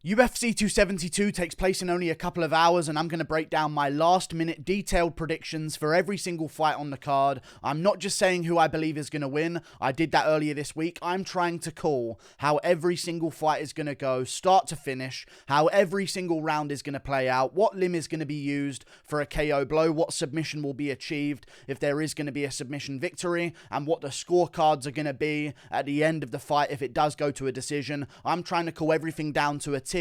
UFC 272 takes place in only a couple of hours, and I'm going to break down my last-minute detailed predictions for every single fight on the card. I'm not just saying who I believe is going to win. I did that earlier this week. I'm trying to call how every single fight is going to go, start to finish, how every single round is going to play out, what limb is going to be used for a KO blow, what submission will be achieved if there is going to be a submission victory, and what the scorecards are going to be at the end of the fight if it does go to a decision. I'm trying to call everything down to a T.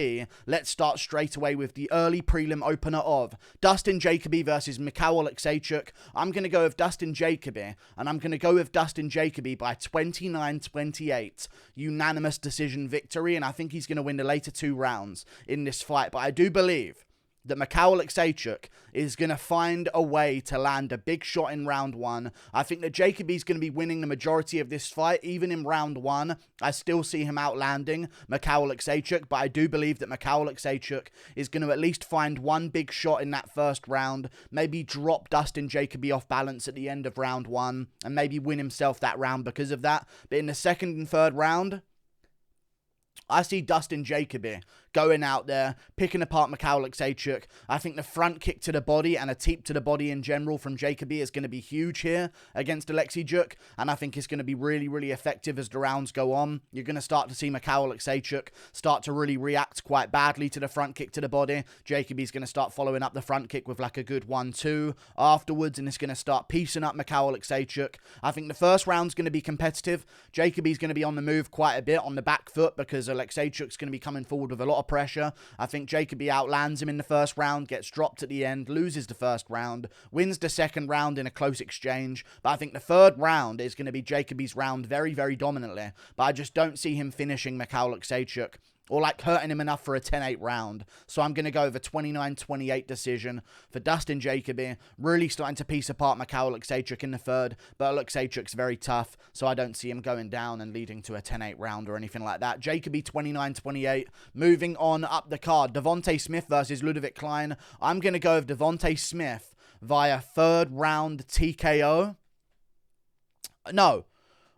Let's start straight away with the early prelim opener of Dustin Jacoby versus Michal Oleksiejczuk. I'm going to go with Dustin Jacoby, and I'm going to go with Dustin Jacoby by 29-28. Unanimous decision victory, and I think he's going to win the later two rounds in this fight. But I do believe that Michal Oleksiejczuk is going to find a way to land a big shot in round one. I think that Jacoby's going to be winning the majority of this fight. Even in round one, I still see him outlanding Michal Oleksiejczuk, but I do believe that Michal Oleksiejczuk is going to at least find one big shot in that first round, maybe drop Dustin Jacoby off balance at the end of round one, and maybe win himself that round because of that. But in the second and third round, I see Dustin Jacoby going out there, picking apart Michal Oleksiejczuk. I think the front kick to the body and a teep to the body in general from Jacoby is going to be huge here against Oleksiejczuk, and I think it's going to be really, really effective as the rounds go on. You're going to start to see Michal Oleksiejczuk start to really react quite badly to the front kick to the body. Jacoby's going to start following up the front kick with like a good 1-2 afterwards, and it's going to start piecing up Michal Oleksiejczuk. I think the first round's going to be competitive. Jacoby's going to be on the move quite a bit on the back foot because Oleksiejczuk's going to be coming forward with a lot of pressure. I think Jacoby outlands him in the first round, gets dropped at the end, loses the first round, wins the second round in a close exchange. But I think the third round is going to be Jacoby's round very, very dominantly. But I just don't see him finishing Michal Oleksiejczuk or like hurting him enough for a 10-8 round. So I'm going to go with a 29-28 decision for Dustin Jacoby, really starting to piece apart Michal Oleksiejczuk in the third, but Oleksiejczuk's very tough, so I don't see him going down and leading to a 10-8 round or anything like that. Jacoby 29-28. Moving on up the card, Devonte Smith versus Ludovit Klein. I'm going to go with Devonte Smith via third round TKO. No,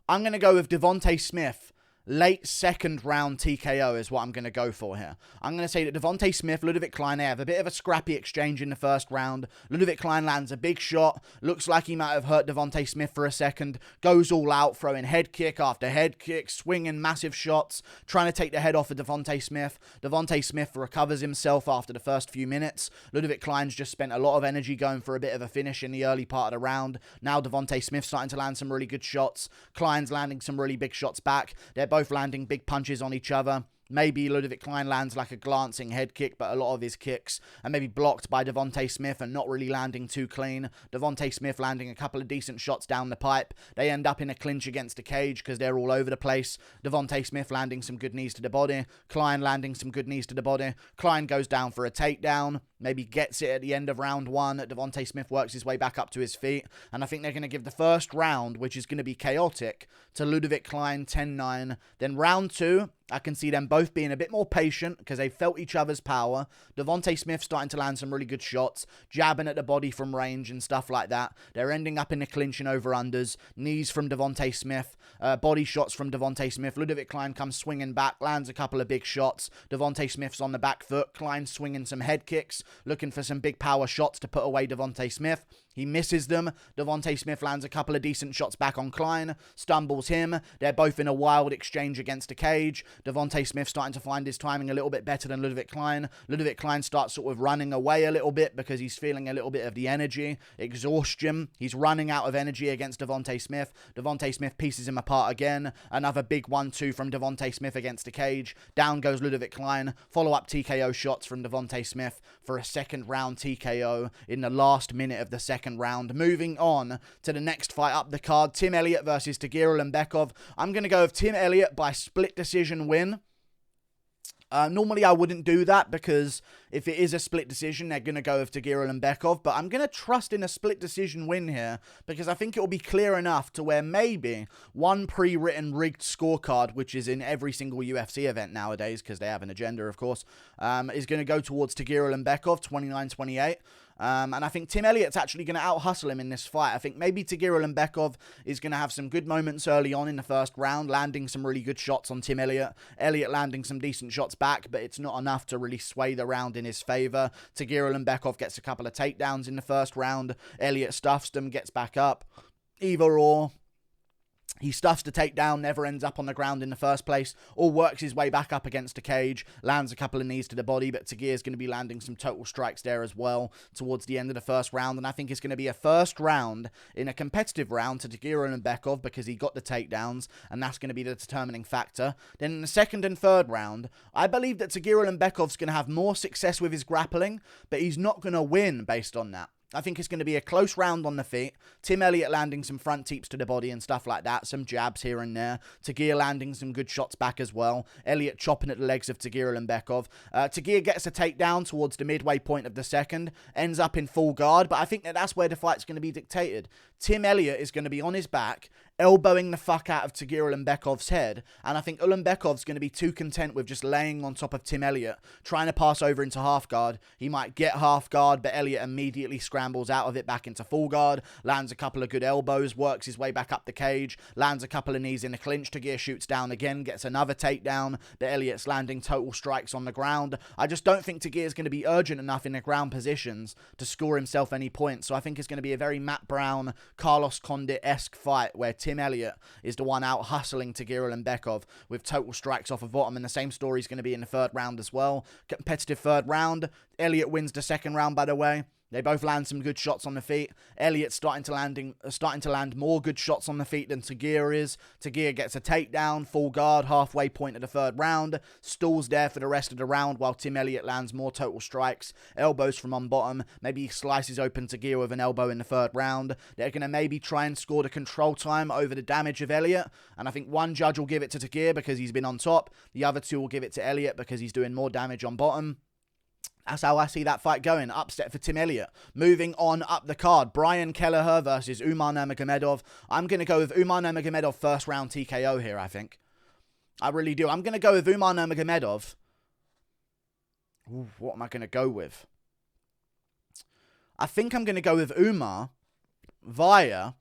I'm going to go with Devonte Smith late second round TKO is what I'm going to go for here. I'm going to say that Devonte Smith, Ludovit Klein, they have a bit of a scrappy exchange in the first round. Ludovit Klein lands a big shot. Looks like he might have hurt Devonte Smith for a second. Goes all out, throwing head kick after head kick, swinging massive shots, trying to take the head off of Devonte Smith. Devonte Smith recovers himself after the first few minutes. Ludovit Klein's just spent a lot of energy going for a bit of a finish in the early part of the round. Now Devonte Smith's starting to land some really good shots. Klein's landing some really big shots back. They're both landing big punches on each other. Maybe Ludovit Klein lands like a glancing head kick, but a lot of his kicks are maybe blocked by Devonte Smith and not really landing too clean. Devonte Smith landing a couple of decent shots down the pipe. They end up in a clinch against the cage because they're all over the place. Devonte Smith landing some good knees to the body. Klein landing some good knees to the body. Klein goes down for a takedown. Maybe gets it at the end of round one. Devonte Smith works his way back up to his feet. And I think they're going to give the first round, which is going to be chaotic, to Ludovit Klein 10-9. Then round two, I can see them both being a bit more patient because they felt each other's power. Devonte Smith starting to land some really good shots, jabbing at the body from range and stuff like that. They're ending up in the clinch and over-unders. Knees from Devonte Smith, body shots from Devonte Smith. Ludovit Klein comes swinging back, lands a couple of big shots. Devonte Smith's on the back foot. Klein swinging some head kicks, looking for some big power shots to put away Devonte Smith. He misses them. Devonte Smith lands a couple of decent shots back on Klein, stumbles him. They're both in a wild exchange against a cage. Devonte Smith starting to find his timing a little bit better than Ludovit Klein. Ludovit Klein starts sort of running away a little bit because he's feeling a little bit of the energy, exhaustion. He's running out of energy against Devonte Smith. Devonte Smith pieces him apart again. Another big 1-2 from Devonte Smith against the cage. Down goes Ludovit Klein. Follow-up TKO shots from Devonte Smith for a second round TKO in the last minute of the second round. Moving on to the next fight up the card, Tim Elliott versus Tagir Ulanbekov. I'm going to go with Tim Elliott by split decision win. Normally I wouldn't do that because if it is a split decision, they're going to go with Tagir Ulanbekov, but I'm going to trust in a split decision win here because I think it will be clear enough to where maybe one pre-written rigged scorecard, which is in every single UFC event nowadays because they have an agenda, of course, is going to go towards Tagir Ulanbekov, 29-28. And I think Tim Elliott's actually going to out-hustle him in this fight. I think maybe Tagir Ulanbekov is going to have some good moments early on in the first round, landing some really good shots on Tim Elliott. Elliott landing some decent shots back, but it's not enough to really sway the round in his favour. Tagir Ulanbekov gets a couple of takedowns in the first round. Elliott stuffs them, gets back up. Either or. He stuffs the takedown, never ends up on the ground in the first place, or works his way back up against a cage, lands a couple of knees to the body, but Tagir's going to be landing some total strikes there as well towards the end of the first round, and I think it's going to be a first round in a competitive round to Tagir Ulanbekov because he got the takedowns, and that's going to be the determining factor. Then in the second and third round, I believe that Tagir Ulanbekov's going to have more success with his grappling, but he's not going to win based on that. I think it's going to be a close round on the feet. Tim Elliott landing some front teeps to the body and stuff like that. Some jabs here and there. Tagir landing some good shots back as well. Elliott chopping at the legs of Tagir Ulanbekov. Tagir gets a takedown towards the midway point of the second. Ends up in full guard. But I think that that's where the fight's going to be dictated. Tim Elliott is going to be on his back, elbowing the fuck out of Tagir Ulanbekov's head. And I think Ulanbekov's going to be too content with just laying on top of Tim Elliott, trying to pass over into half guard. He might get half guard, but Elliott immediately scrambles out of it back into full guard, lands a couple of good elbows, works his way back up the cage, lands a couple of knees in the clinch. Tagir shoots down again, gets another takedown, but Elliott's landing total strikes on the ground. I just don't think Tagir's going to be urgent enough in the ground positions to score himself any points. So I think it's going to be a very Matt Brown, Carlos Condit-esque fight where Tim Elliott is the one out hustling Tagir Ulanbekov with total strikes off of bottom, and the same story is going to be in the third round as well. Competitive third round. Elliott wins the second round, by the way. They both land some good shots on the feet. Elliott's starting to land more good shots on the feet than Tagir is. Tagir gets a takedown, full guard, halfway point of the third round. Stalls there for the rest of the round while Tim Elliott lands more total strikes. Elbows from on bottom. Maybe he slices open Tagir with an elbow in the third round. They're going to maybe try and score the control time over the damage of Elliott. And I think one judge will give it to Tagir because he's been on top. The other two will give it to Elliott because he's doing more damage on bottom. That's how I see that fight going. Upset for Tim Elliott. Moving on up the card. Brian Kelleher versus Umar Nurmagomedov. I'm going to go with Umar Nurmagomedov first round TKO here, I think. I really do. I'm going to go with Umar Nurmagomedov. Ooh, what am I going to go with? I think I'm going to go with Umar via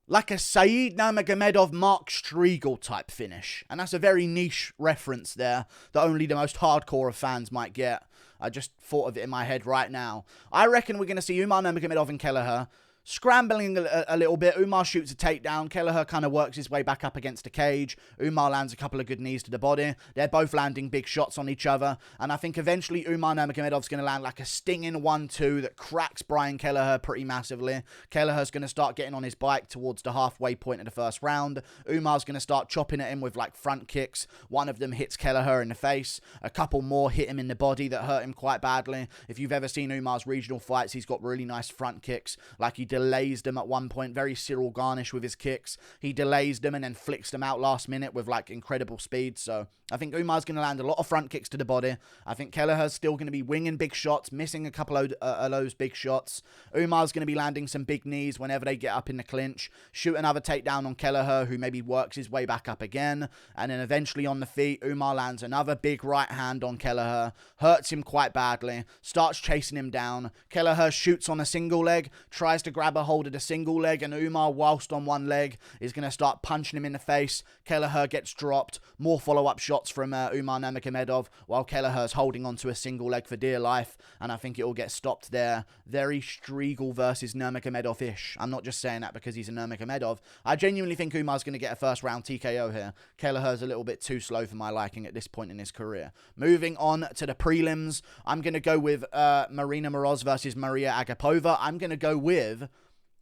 like a Saeed Nurmagomedov, Mark Striegel type finish. And that's a very niche reference there that only the most hardcore of fans might get. I just thought of it in my head right now. I reckon we're going to see Umar Nurmagomedov and Kelleher scrambling a little bit. Umar shoots a takedown. Kelleher kind of works his way back up against the cage. Umar lands a couple of good knees to the body. They're both landing big shots on each other. And I think eventually Umar Nurmagomedov's going to land like a stinging 1-2 that cracks Brian Kelleher pretty massively. Kelleher's going to start getting on his bike towards the halfway point of the first round. Umar's going to start chopping at him with like front kicks. One of them hits Kelleher in the face. A couple more hit him in the body that hurt him quite badly. If you've ever seen Umar's regional fights, he's got really nice front kicks. Like he delays them at one point, very Cyril Garnish with his kicks. He delays them and then flicks them out last minute with like incredible speed. So I think Umar's going to land a lot of front kicks to the body. I think Kelleher's still going to be winging big shots, missing a couple of those big shots. Umar's going to be landing some big knees whenever they get up in the clinch. Shoot another takedown on Kelleher, who maybe works his way back up again. And then eventually on the feet, Umar lands another big right hand on Kelleher. Hurts him quite badly. Starts chasing him down. Kelleher shoots on a single leg. Tries to grab a hold of the single leg. And Umar, whilst on one leg, is going to start punching him in the face. Kelleher gets dropped. More follow-up shots from Umar Nurmagomedov, while Kelleher's holding onto a single leg for dear life, and I think it will get stopped there. Very Striegel versus Nurmagomedov-ish. I'm not just saying that because he's a Nurmagomedov. I genuinely think Umar's going to get a first round TKO here. Kelleher's a little bit too slow for my liking at this point in his career. Moving on to the prelims, I'm going to go with Marina Moroz versus Mariya Agapova. I'm going to go with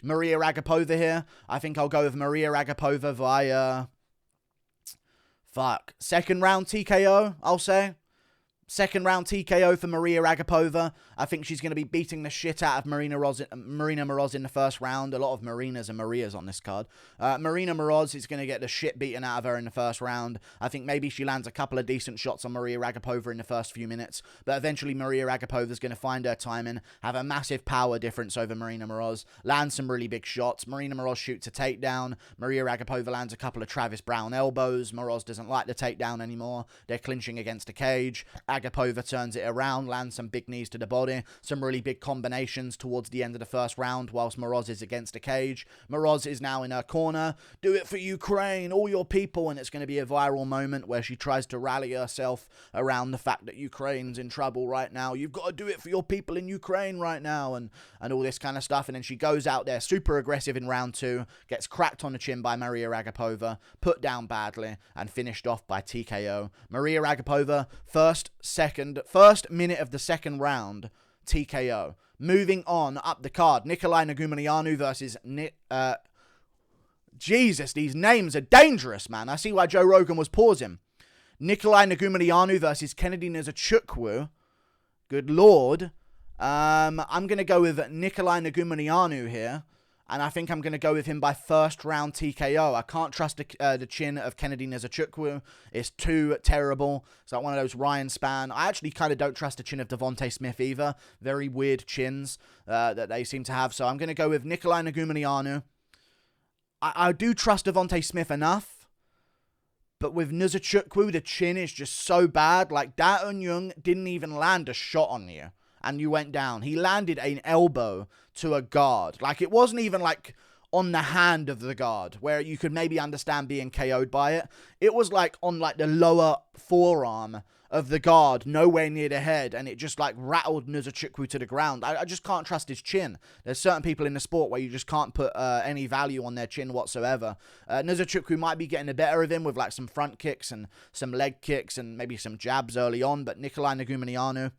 Mariya Agapova here. I think I'll go with Mariya Agapova via second round TKO, I'll say. Second round TKO for Mariya Agapova. I think she's going to be beating the shit out of Marina Moroz in the first round. A lot of Marinas and Mariyas on this card. Marina Moroz is going to get the shit beaten out of her in the first round. I think maybe she lands a couple of decent shots on Mariya Agapova in the first few minutes. But eventually Mariya Agapova is going to find her timing, have a massive power difference over Marina Moroz, land some really big shots. Marina Moroz shoots a takedown. Mariya Agapova lands a couple of Travis Brown elbows. Moroz doesn't like the takedown anymore. They're clinching against a cage. Agapova turns it around, lands some big knees to the body, some really big combinations towards the end of the first round whilst Moroz is against a cage. Moroz is now in her corner. Do it for Ukraine, all your people, and it's going to be a viral moment where she tries to rally herself around the fact that Ukraine's in trouble right now. You've got to do it for your people in Ukraine right now, and all this kind of stuff. And then she goes out there super aggressive in round 2, gets cracked on the chin by Mariya Agapova, put down badly, and finished off by TKO. Mariya Agapova, first minute of the second round, TKO. Moving on up the card, Nicolae Negumereanu versus Jesus, these names are dangerous, man. I see why Joe Rogan was pausing. Nicolae Negumereanu versus Kennedy Nzechukwu. Good lord. I'm going to go with Nicolae Negumereanu here. And I think I'm going to go with him by first round TKO. I can't trust the chin of Kennedy Nzechukwu. It's too terrible. It's like one of those Ryan Spann. I actually kind of don't trust the chin of Devonte Smith either. Very weird chins that they seem to have. So I'm going to go with Nicolae Negumereanu. I do trust Devonte Smith enough. But with Nzechukwu, the chin is just so bad. Like, Da Un-Young didn't even land a shot on you. And you went down. He landed an elbow to a guard. Like, it wasn't even, like, on the hand of the guard, where you could maybe understand being KO'd by it. It was, like, on, like, the lower forearm of the guard, nowhere near the head, and it just, like, rattled Nzechukwu to the ground. I just can't trust his chin. There's certain people in the sport where you just can't put any value on their chin whatsoever. Nzechukwu might be getting the better of him with, like, some front kicks and some leg kicks and maybe some jabs early on, but Nicolae Negumereanu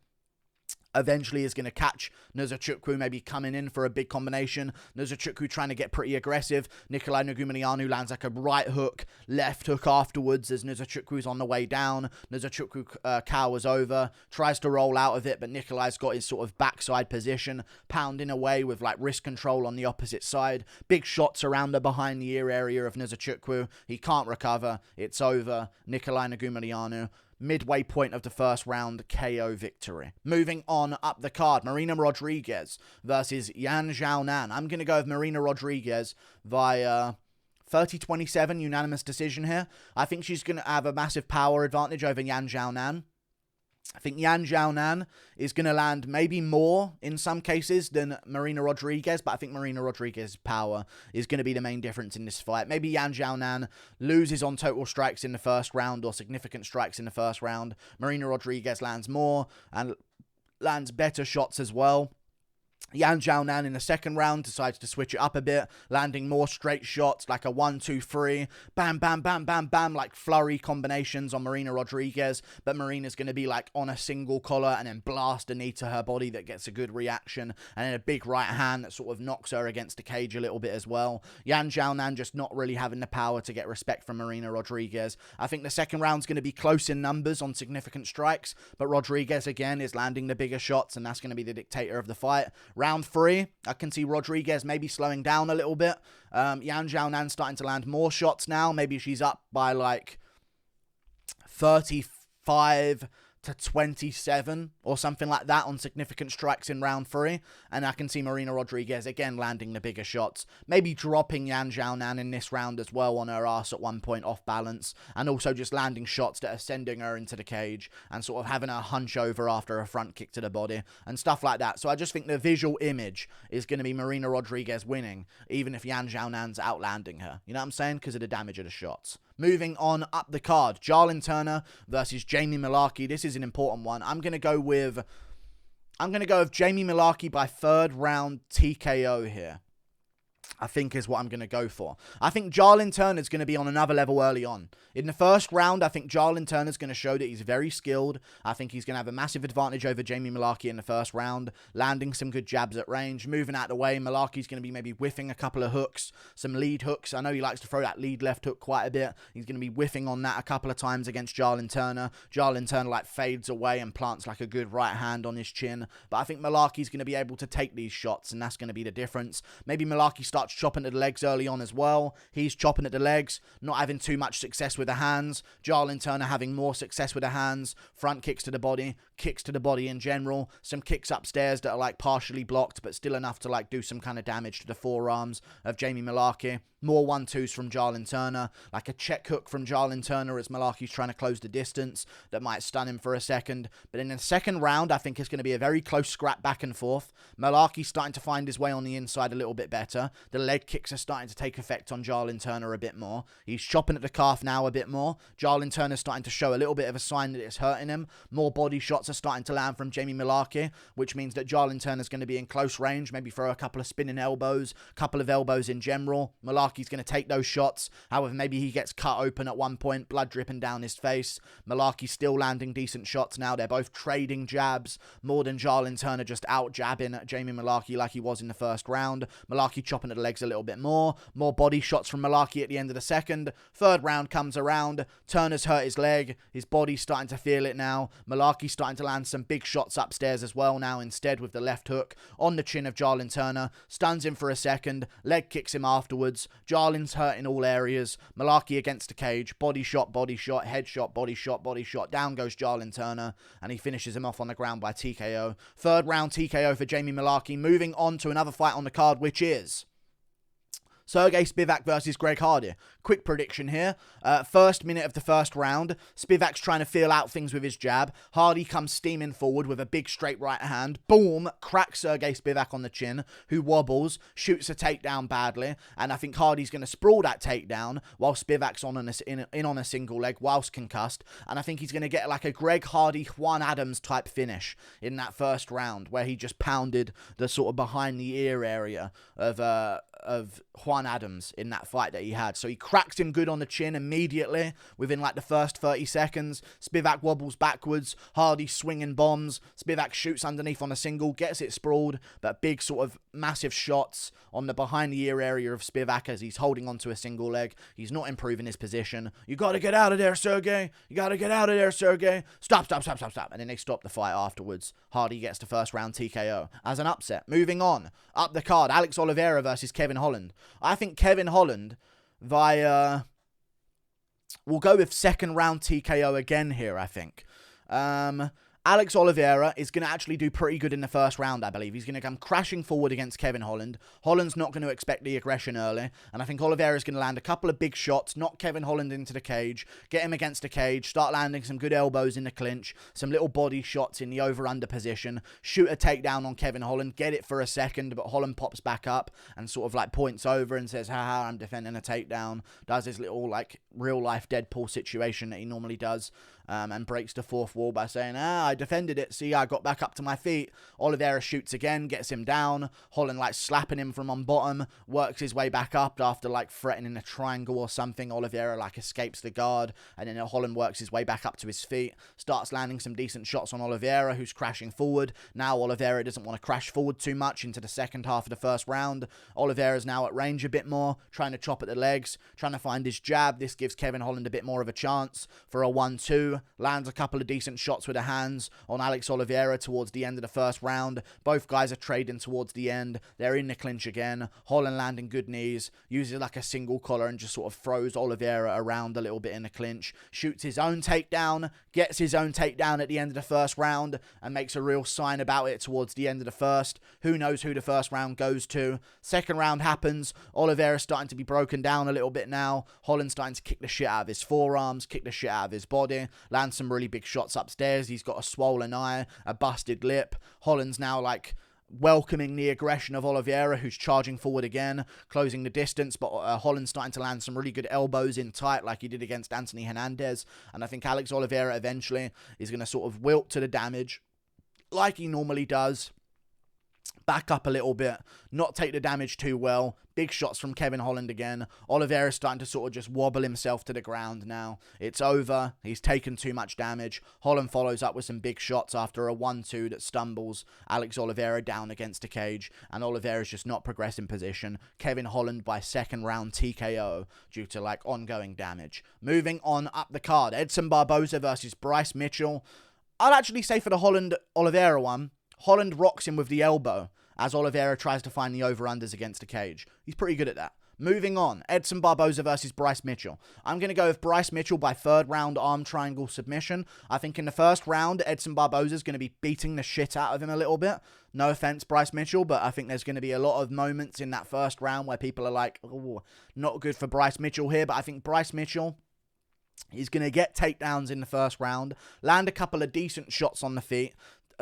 eventually is going to catch Nzechukwu maybe coming in for a big combination. Nzechukwu trying to get pretty aggressive. Nicolae Negumereanu lands like a right hook, left hook afterwards as Nzechukwu's on the way down. Nzechukwu cowers over, tries to roll out of it, but Nicolae's got his sort of backside position, pounding away with like wrist control on the opposite side. Big shots around the behind the ear area of Nzechukwu. He can't recover. It's over. Nicolae Negumereanu, midway point of the first round, KO victory. Moving on up the card, Marina Rodriguez versus Xiaonan. I'm going to go with Marina Rodriguez via 30-27 unanimous decision here. I think she's going to have a massive power advantage over Xiaonan. I think Xiaonan is going to land maybe more in some cases than Marina Rodriguez, but I think Marina Rodriguez's power is going to be the main difference in this fight. Maybe Xiaonan loses on total strikes in the first round or significant strikes in the first round. Marina Rodriguez lands more and lands better shots as well. Xiaonan in the second round decides to switch it up a bit, landing more straight shots, like a 1-2-3, bam, bam, bam, bam, bam, like flurry combinations on Marina Rodriguez, but Marina's going to be like on a single collar and then blast a knee to her body that gets a good reaction, and then a big right hand that sort of knocks her against the cage a little bit as well. Xiaonan just not really having the power to get respect from Marina Rodriguez. I think the second round's going to be close in numbers on significant strikes, but Rodriguez again is landing the bigger shots, and that's going to be the dictator of the fight. Round 3, I can see Rodriguez maybe slowing down a little bit. Xiaonan starting to land more shots now. Maybe she's up by like 35-27 or something like that on significant strikes in round 3. And I can see Marina Rodriguez again landing the bigger shots. Maybe dropping Xiaonan in this round as well on her ass at one point off balance. And also just landing shots that are sending her into the cage and sort of having her hunch over after a front kick to the body and stuff like that. So I just think the visual image is going to be Marina Rodriguez winning, even if Xiaonan's outlanding her. You know what I'm saying? Because of the damage of the shots. Moving on up the card, Jalin Turner versus Jamie Mullarkey. This is an important one. I'm going to go with Jamie Mullarkey by third round TKO here, I think is what I'm going to go for. I think Jalin Turner's going to be on another level early on. In the first round, I think Jalin Turner's going to show that he's very skilled. I think he's going to have a massive advantage over Jamie Mullarkey in the first round, landing some good jabs at range, moving out of the way. Mullarkey's going to be maybe whiffing a couple of hooks, some lead hooks. I know he likes to throw that lead left hook quite a bit. He's going to be whiffing on that a couple of times against Jalin Turner. Jalin Turner like fades away and plants like a good right hand on his chin. But I think Mullarkey's going to be able to take these shots, and that's going to be the difference. Maybe Mullarkey starts chopping at the legs early on as well. He's chopping at the legs, not having too much success with the hands. Jalin Turner having more success with the hands. Front kicks to the body, kicks to the body in general. Some kicks upstairs that are like partially blocked, but still enough to like do some kind of damage to the forearms of Jamie Mullarkey. More 1-2s from Jalin Turner, like a check hook from Jalin Turner as Mullarkey's trying to close the distance that might stun him for a second. But in the second round, I think it's going to be a very close scrap back and forth. Mullarkey's starting to find his way on the inside a little bit better. The leg kicks are starting to take effect on Jalin Turner a bit more. He's chopping at the calf now a bit more. Jalin Turner's starting to show a little bit of a sign that it's hurting him. More body shots are starting to land from Jamie Mullarkey, which means that Jalin Turner's going to be in close range, maybe throw a couple of spinning elbows, couple of elbows in general. Mullarkey's going to take those shots. However, maybe he gets cut open at one point, blood dripping down his face. Mullarkey's still landing decent shots now. They're both trading jabs, more than Jalin Turner just out jabbing Jamie Mullarkey like he was in the first round. Mullarkey chopping at the legs a little bit more. More body shots from Mullarkey at the end of the second. Third round comes around. Turner's hurt his leg. His body's starting to feel it now. Mullarkey's starting to land some big shots upstairs as well now, instead with the left hook on the chin of Jalin Turner. Stuns him for a second. Leg kicks him afterwards. Jalin's hurt in all areas. Mullarkey against the cage. Body shot, headshot, body shot. Down goes Jalin Turner, and he finishes him off on the ground by TKO. Third round TKO for Jamie Mullarkey. Moving on to another fight on the card, which is Sergei Spivak versus Greg Hardy. Quick prediction here. First minute of the first round. Spivak's trying to feel out things with his jab. Hardy comes steaming forward with a big straight right hand. Boom! Cracks Sergei Spivak on the chin, who wobbles, shoots a takedown badly, and I think Hardy's going to sprawl that takedown while Spivak's in on a single leg whilst concussed, and I think he's going to get like a Greg Hardy, Juan Adams type finish in that first round, where he just pounded the sort of behind the ear area of Juan Adams in that fight that he had. So he cracks him good on the chin immediately within like the first 30 seconds. Spivak wobbles backwards. Hardy swinging bombs. Spivak shoots underneath on a single, gets it sprawled, but big sort of massive shots on the behind the ear area of Spivak as he's holding onto a single leg. He's not improving his position. You got to get out of there, Sergei. You got to get out of there, Sergei. Stop. And then they stop the fight afterwards. Hardy gets the first round TKO as an upset. Moving on. Up the card, Alex Oliveira versus Kevin Holland. I think Kevin Holland via... We'll go with second round TKO again here, I think. Alex Oliveira is going to actually do pretty good in the first round, I believe. He's going to come crashing forward against Kevin Holland. Holland's not going to expect the aggression early, and I think Oliveira is going to land a couple of big shots, knock Kevin Holland into the cage, get him against the cage, start landing some good elbows in the clinch, some little body shots in the over-under position, shoot a takedown on Kevin Holland, get it for a second, but Holland pops back up and sort of like points over and says, haha, I'm defending a takedown, does his little like real-life Deadpool situation that he normally does, and breaks the fourth wall by saying, I defended it, see, I got back up to my feet. Oliveira shoots again, gets him down. Holland like slapping him from on bottom, works his way back up after like threatening a triangle or something. Oliveira like escapes the guard, and then Holland works his way back up to his feet, starts landing some decent shots on Oliveira, who's crashing forward. Now Oliveira doesn't want to crash forward too much into the second half of the first round. Oliveira's now at range a bit more, trying to chop at the legs, trying to find his jab. This gives Kevin Holland a bit more of a chance for a 1-2. Lands a couple of decent shots with the hands on Alex Oliveira towards the end of the first round. Both guys are trading towards the end. They're in the clinch again. Holland landing good knees, uses like a single collar and just sort of throws Oliveira around a little bit in the clinch. Shoots his own takedown, gets his own takedown at the end of the first round, and makes a real sign about it towards the end of the first. Who knows who the first round goes to? Second round happens. Oliveira's starting to be broken down a little bit now. Holland's starting to kick the shit out of his forearms, kick the shit out of his body, lands some really big shots upstairs. He's got a swollen eye, a busted lip. Holland's now like welcoming the aggression of Oliveira, who's charging forward again, closing the distance, but Holland's starting to land some really good elbows in tight like he did against Anthony Hernandez, and I think Alex Oliveira eventually is going to sort of wilt to the damage like he normally does, back up a little bit, not take the damage too well. Big shots from Kevin Holland again. Oliveira's starting to sort of just wobble himself to the ground now. It's over. He's taken too much damage. Holland follows up with some big shots after a 1-2 that stumbles Alex Oliveira down against the cage, and Oliveira's just not progressing position. Kevin Holland by second round TKO due to like ongoing damage. Moving on up the card, Edson Barboza versus Bryce Mitchell. I'd actually say for the Holland-Oliveira one, Holland rocks him with the elbow as Oliveira tries to find the over-unders against the cage. He's pretty good at that. Moving on, Edson Barboza versus Bryce Mitchell. I'm going to go with Bryce Mitchell by third round arm triangle submission. I think in the first round, Edson Barboza is going to be beating the shit out of him a little bit. No offense, Bryce Mitchell, but I think there's going to be a lot of moments in that first round where people are like, oh, not good for Bryce Mitchell here. But I think Bryce Mitchell, he's going to get takedowns in the first round, land a couple of decent shots on the feet.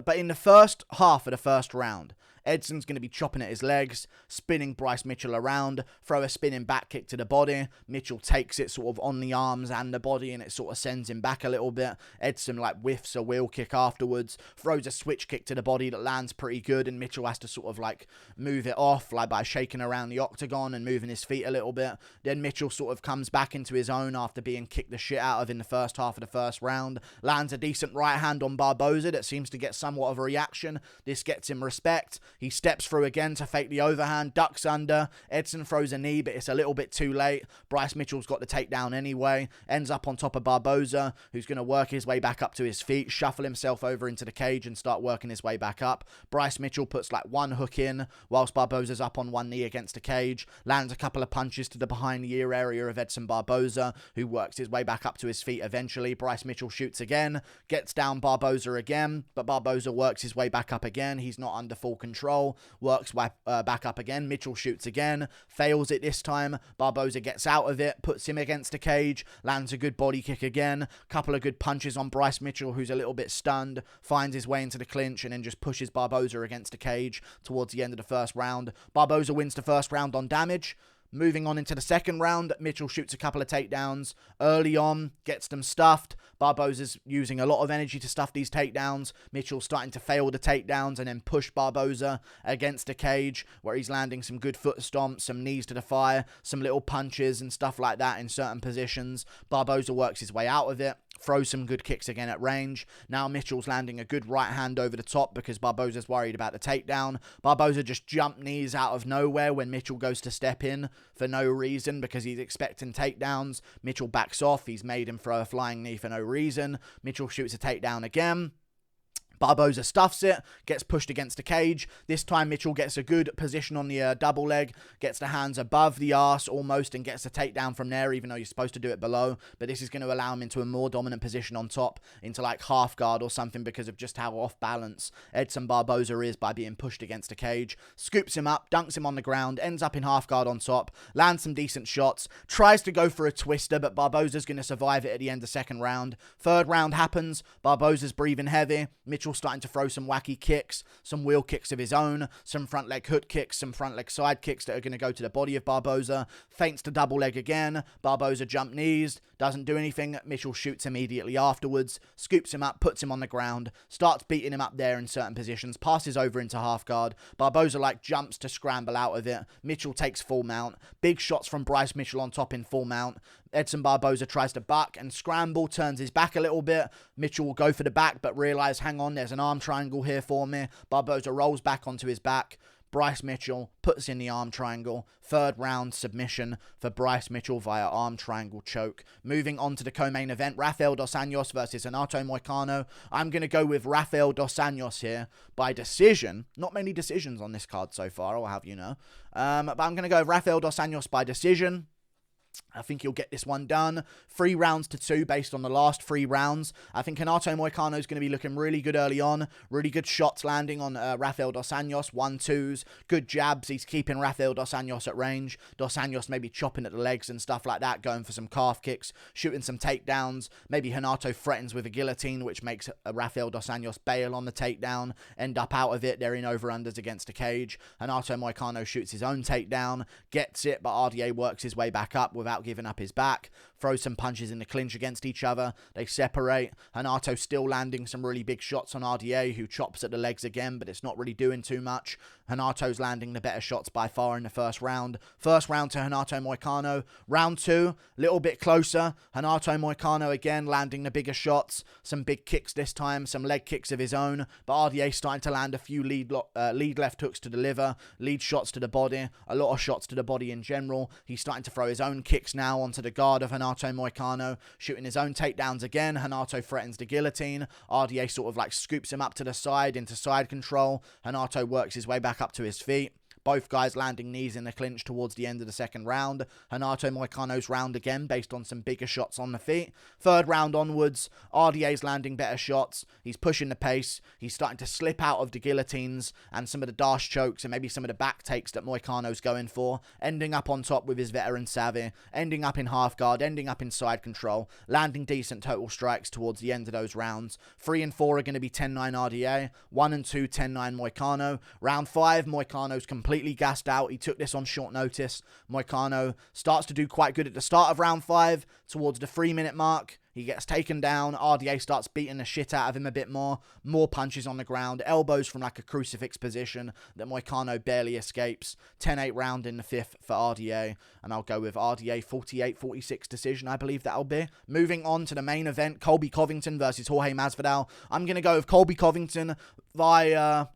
But in the first half of the first round, Edson's going to be chopping at his legs, spinning Bryce Mitchell around, throw a spinning back kick to the body. Mitchell takes it sort of on the arms and the body, and it sort of sends him back a little bit. Edson like whiffs a wheel kick afterwards, throws a switch kick to the body that lands pretty good, and Mitchell has to sort of like move it off like by shaking around the octagon and moving his feet a little bit. Then Mitchell sort of comes back into his own after being kicked the shit out of in the first half of the first round, lands a decent right hand on Barboza that seems to get somewhat of a reaction. This gets him respect. He steps through again to fake the overhand, ducks under. Edson throws a knee, but it's a little bit too late. Bryce Mitchell's got the takedown anyway. Ends up on top of Barboza, who's going to work his way back up to his feet, shuffle himself over into the cage and start working his way back up. Bryce Mitchell puts like one hook in, whilst Barboza's up on one knee against the cage. Lands a couple of punches to the behind the ear area of Edson Barboza, who works his way back up to his feet eventually. Bryce Mitchell shoots again, gets down Barboza again, but Barboza works his way back up again. He's not under full control. Works back up again. Mitchell shoots again. Fails it this time. Barboza gets out of it. Puts him against the cage. Lands a good body kick again. Couple of good punches on Bryce Mitchell, who's a little bit stunned. Finds his way into the clinch and then just pushes Barboza against the cage towards the end of the first round. Barboza wins the first round on damage. Moving on into the second round, Mitchell shoots a couple of takedowns. Early on, gets them stuffed. Barboza's using a lot of energy to stuff these takedowns. Mitchell's starting to fail the takedowns and then push Barboza against the cage, where he's landing some good foot stomps, some knees to the fire, some little punches and stuff like that in certain positions. Barboza works his way out of it. Throws some good kicks again at range. Now Mitchell's landing a good right hand over the top because Barboza's worried about the takedown. Barboza just jump knees out of nowhere when Mitchell goes to step in for no reason because he's expecting takedowns. Mitchell backs off. He's made him throw a flying knee for no reason. Mitchell shoots a takedown again. Barboza stuffs it, gets pushed against the cage. This time Mitchell gets a good position on the double leg, gets the hands above the arse almost and gets a takedown from there, even though you're supposed to do it below. But this is going to allow him into a more dominant position on top, into like half guard or something because of just how off balance Edson Barboza is by being pushed against the cage. Scoops him up, dunks him on the ground, ends up in half guard on top, lands some decent shots, tries to go for a twister, but Barboza's going to survive it at the end of second round. Third round happens, Barboza's breathing heavy, Mitchell starting to throw some wacky kicks, some wheel kicks of his own, some front leg hook kicks, some front leg side kicks that are going to go to the body of Barboza. Feints to double leg again. Barboza jump knees, doesn't do anything. Mitchell shoots immediately afterwards, scoops him up, puts him on the ground, starts beating him up there in certain positions, passes over into half guard. Barboza like jumps to scramble out of it. Mitchell takes full mount. Big shots from Bryce Mitchell on top in full mount. Edson Barboza tries to buck and scramble, turns his back a little bit. Mitchell will go for the back, but realise, hang on, there's an arm triangle here for me. Barboza rolls back onto his back. Bryce Mitchell puts in the arm triangle. Third round submission for Bryce Mitchell via arm triangle choke. Moving on to the co-main event, Rafael dos Anjos versus Renato Moicano. I'm going to go with Rafael dos Anjos here by decision. Not many decisions on this card so far, I'll have you know. But I'm going to go with Rafael dos Anjos by decision. I think he'll get this one done. 3 rounds to 2 based on the last 3 rounds. I think Renato Moicano is going to be looking really good early on. Really good shots landing on Rafael dos Anjos. 1-2s. Good jabs. He's keeping Rafael dos Anjos at range. Dos Anjos maybe chopping at the legs and stuff like that. Going for some calf kicks. Shooting some takedowns. Maybe Renato threatens with a guillotine, which makes Rafael dos Anjos bail on the takedown. End up out of it. They're in over-unders against the cage. Renato Moicano shoots his own takedown. Gets it, but RDA works his way back up without giving up his back. Throws some punches in the clinch against each other. They separate. Renato still landing some really big shots on RDA, who chops at the legs again, but it's not really doing too much. Renato's landing the better shots by far in the first round. First round to Renato Moicano. Round 2, a little bit closer. Renato Moicano again landing the bigger shots. Some big kicks this time. Some leg kicks of his own. But RDA starting to land a few lead left hooks to deliver. Lead shots to the body. A lot of shots to the body in general. He's starting to throw his own kicks now onto the guard of Renato Moicano, shooting his own takedowns again. Renato threatens the guillotine. RDA sort of like scoops him up to the side into side control. Renato works his way back up to his feet. Both guys landing knees in the clinch towards the end of the second round. Renato Moicano's round again based on some bigger shots on the feet. Third round onwards, RDA's landing better shots. He's pushing the pace. He's starting to slip out of the guillotines and some of the dash chokes and maybe some of the back takes that Moicano's going for. Ending up on top with his veteran savvy. Ending up in half guard. Ending up in side control. Landing decent total strikes towards the end of those rounds. 3 and 4 are going to be 10-9 RDA. 1 and 2, 10-9 Moicano. Round 5, Moicano's completely gassed out. He took this on short notice. Moicano starts to do quite good at the start of round 5. Towards the 3-minute mark, he gets taken down. RDA starts beating the shit out of him a bit more. More punches on the ground. Elbows from like a crucifix position that Moicano barely escapes. 10-8 round in the 5th for RDA. And I'll go with RDA 48-46 decision, I believe that'll be. Moving on to the main event, Colby Covington versus Jorge Masvidal. I'm going to go with Colby Covington via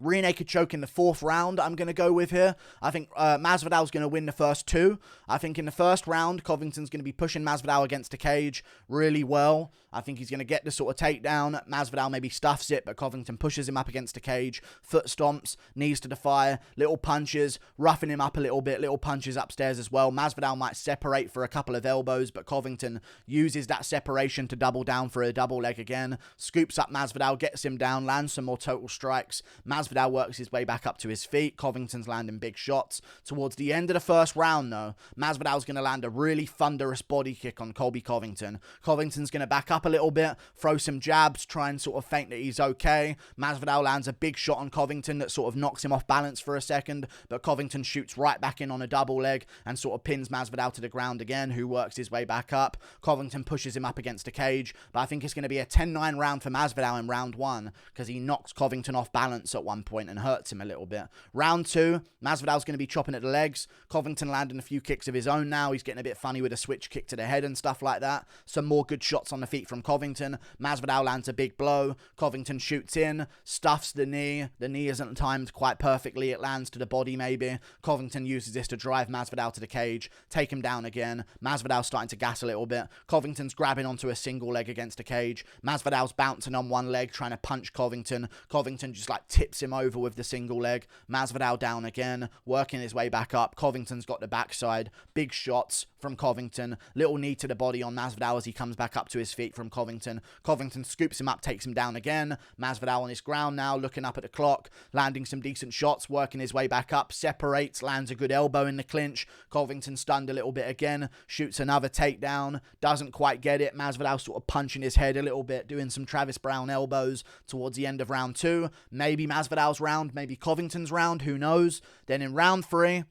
rear naked choke in the 4th round, I'm going to go with here. I think Masvidal's going to win the first 2. I think in the first round, Covington's going to be pushing Masvidal against the cage really well. I think he's going to get the sort of takedown. Masvidal maybe stuffs it, but Covington pushes him up against the cage. Foot stomps, knees to the fire, little punches, roughing him up a little bit, little punches upstairs as well. Masvidal might separate for a couple of elbows, but Covington uses that separation to double down for a double leg again. Scoops up Masvidal, gets him down, lands some more total strikes. Masvidal works his way back up to his feet. Covington's landing big shots. Towards the end of the first round, though, Masvidal's going to land a really thunderous body kick on Colby Covington. Covington's going to back up a little bit, throw some jabs, try and sort of feint that he's okay. Masvidal lands a big shot on Covington that sort of knocks him off balance for a second, but Covington shoots right back in on a double leg and sort of pins Masvidal to the ground again, who works his way back up. Covington pushes him up against the cage, but I think it's going to be a 10-9 round for Masvidal in round 1 because he knocks Covington off balance at one point and hurts him a little bit. Round 2, Masvidal's going to be chopping at the legs. Covington landing a few kicks of his own now. He's getting a bit funny with a switch kick to the head and stuff like that. Some more good shots on the feet from Covington. Masvidal lands a big blow. Covington shoots in, stuffs the knee. The knee isn't timed quite perfectly. It lands to the body maybe. Covington uses this to drive Masvidal to the cage, take him down again. Masvidal's starting to gas a little bit. Covington's grabbing onto a single leg against the cage. Masvidal's bouncing on one leg, trying to punch Covington. Covington just like tips him over with the single leg. Masvidal down again, working his way back up. Covington's got the backside. Big shots from Covington. Little knee to the body on Masvidal as he comes back up to his feet from Covington. Covington scoops him up, takes him down again. Masvidal on his ground now, looking up at the clock, landing some decent shots, working his way back up, separates, lands a good elbow in the clinch. Covington stunned a little bit again, shoots another takedown, doesn't quite get it. Masvidal sort of punching his head a little bit, doing some Travis Brown elbows towards the end of round 2. Maybe Masvidal's round, maybe Covington's round, who knows? Then in round 3,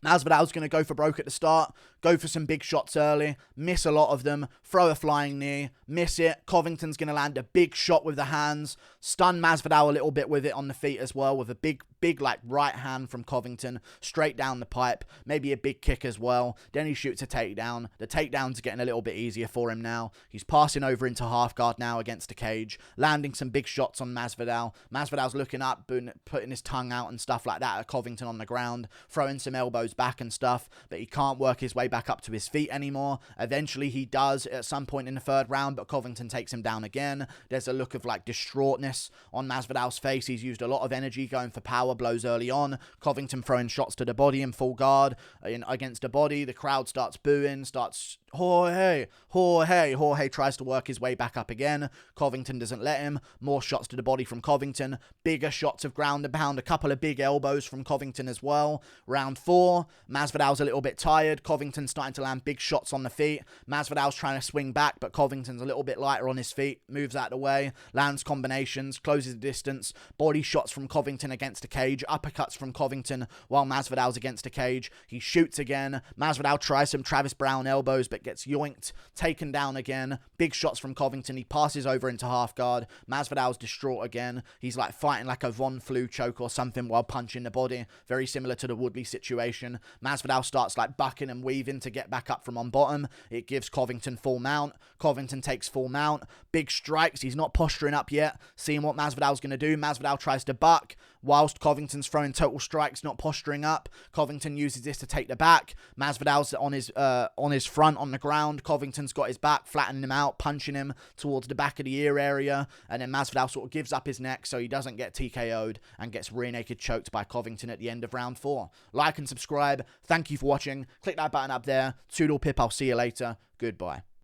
Masvidal's going to go for broke at the start, go for some big shots early, miss a lot of them, throw a flying knee, miss it. Covington's going to land a big shot with the hands, stun Masvidal a little bit with it on the feet as well, with a big like right hand from Covington, straight down the pipe, maybe a big kick as well. Then he shoots a takedown. The takedowns are getting a little bit easier for him now. He's passing over into half guard now against the cage, landing some big shots on Masvidal. Masvidal's looking up, putting his tongue out and stuff like that at Covington on the ground, throwing some elbows back and stuff, but he can't work his way back up to his feet anymore. Eventually he does at some point in the 3rd round, but Covington takes him down again. There's a look of like distraughtness on Masvidal's face. He's used a lot of energy going for power blows early on. Covington throwing shots to the body in full guard against the body. The crowd starts booing, starts Jorge. Jorge tries to work his way back up again. Covington doesn't let him. More shots to the body from Covington. Bigger shots of ground and pound. A couple of big elbows from Covington as well. Round 4, Masvidal's a little bit tired. Covington's starting to land big shots on the feet. Masvidal's trying to swing back, but Covington's a little bit lighter on his feet. Moves out of the way. Lands combinations. Closes the distance. Body shots from Covington against the cage. Uppercuts from Covington while Masvidal's against the cage. He shoots again. Masvidal tries some Travis Brown elbows, but gets yoinked. Taken down again. Big shots from Covington. He passes over into half guard. Masvidal's distraught again. He's like fighting like a Von Flue choke or something while punching the body. Very similar to the Woodley situation. Masvidal starts like bucking and weaving waving to get back up from on bottom. It gives Covington full mount. Covington takes full mount. Big strikes. He's not posturing up yet. Seeing what Masvidal's going to do. Masvidal tries to buck whilst Covington's throwing total strikes, not posturing up. Covington uses this to take the back. Masvidal's on his front on the ground. Covington's got his back, flattening him out, punching him towards the back of the ear area. And then Masvidal sort of gives up his neck so he doesn't get TKO'd and gets rear naked choked by Covington at the end of round 4. Like and subscribe. Thank you for watching. Click that button up there. Toodle pip. I'll see you later. Goodbye.